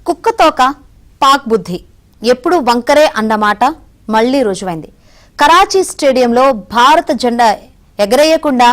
కుక్కతోక పాక్ బుద్ధి ఎప్పుడు వంకరే అన్నమాట మళ్లీ రుజువైంది. కరాచీ స్టేడియంలో భారత జెండా ఎగరేయకుండా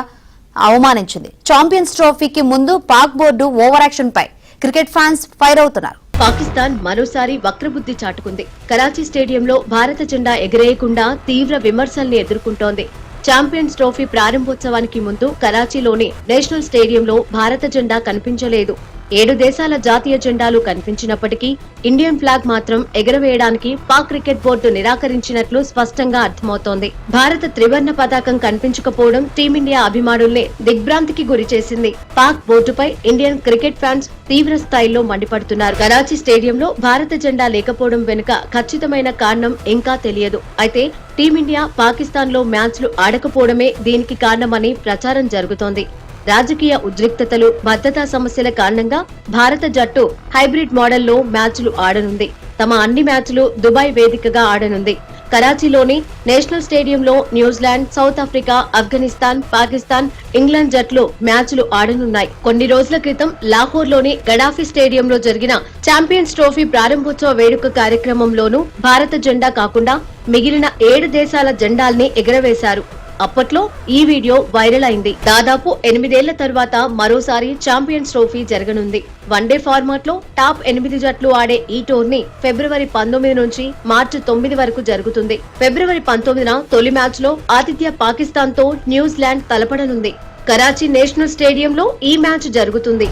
అవమానించింది. ఛాంపియన్స్ ట్రోఫీకి ముందు పాక్ బోర్డు ఓవర్ యాక్షన్ పై క్రికెట్ ఫ్యాన్స్ ఫైర్ అవుతున్నారు. పాకిస్తాన్ మరోసారి వక్రబుద్ధి చాటుకుంది. కరాచీ స్టేడియంలో భారత జెండా ఎగరేయకుండా తీవ్ర విమర్శల్ని ఎదుర్కొంటోంది. ఛాంపియన్స్ ట్రోఫీ ప్రారంభోత్సవానికి ముందు కరాచీలోని నేషనల్ స్టేడియంలో భారత జెండా కనిపించలేదు. 7 దేశాల జాతీయ జెండాలు కనిపించినప్పటికీ ఇండియన్ ఫ్లాగ్ మాత్రం ఎగరవేయడానికి పాక్ క్రికెట్ బోర్డు నిరాకరించినట్లు స్పష్టంగా అర్థమవుతోంది. భారత త్రివర్ణ పతాకం కనిపించకపోవడం టీమిండియా అభిమానుల్ని దిగ్భ్రాంతికి గురిచేసింది. పాక్ బోర్డుపై ఇండియన్ క్రికెట్ ఫ్యాన్స్ తీవ్ర స్థాయిలో మండిపడుతున్నారు. కరాచీ స్టేడియంలో భారత జెండా లేకపోవడం వెనుక ఖచ్చితమైన కారణం ఇంకా తెలియదు. అయితే టీమిండియా పాకిస్తాన్ లో మ్యాచ్లు ఆడకపోవడమే దీనికి కారణమని ప్రచారం జరుగుతోంది. రాజకీయ ఉద్రిక్తతలు, భద్రతా సమస్యల కారణంగా భారత జట్టు హైబ్రిడ్ మోడల్లో మ్యాచ్లు ఆడనుంది. తమ అన్ని మ్యాచ్లు దుబాయ్ వేదికగా ఆడనుంది. కరాచీలోని నేషనల్ స్టేడియంలో New Zealand, south Africa, Afghanistan, Pakistan, England జట్లు మ్యాచ్లు ఆడనున్నాయి. కొన్ని రోజుల క్రితం లాహోర్లోని గడాఫీ స్టేడియంలో జరిగిన ఛాంపియన్స్ ట్రోఫీ ప్రారంభోత్సవ వేడుక కార్యక్రమంలోనూ భారత జెండా కాకుండా మిగిలిన 7 దేశాల జెండాల్ని ఎగరవేశారు. అప్పట్లో ఈ వీడియో వైరల్ అయింది. దాదాపు 8 ఏళ్ల తర్వాత మరోసారి ఛాంపియన్స్ ట్రోఫీ జరగనుంది. వన్డే ఫార్మాట్ లో టాప్ 8 జట్లు ఆడే ఈ టోర్నీ ఫిబ్రవరి 19 నుంచి మార్చి 9 వరకు జరుగుతుంది. ఫిబ్రవరి 19న తొలి మ్యాచ్ లో ఆతిథ్య పాకిస్తాన్ తో న్యూజిలాండ్ తలపడనుంది. కరాచీ నేషనల్ స్టేడియంలో ఈ మ్యాచ్ జరుగుతుంది.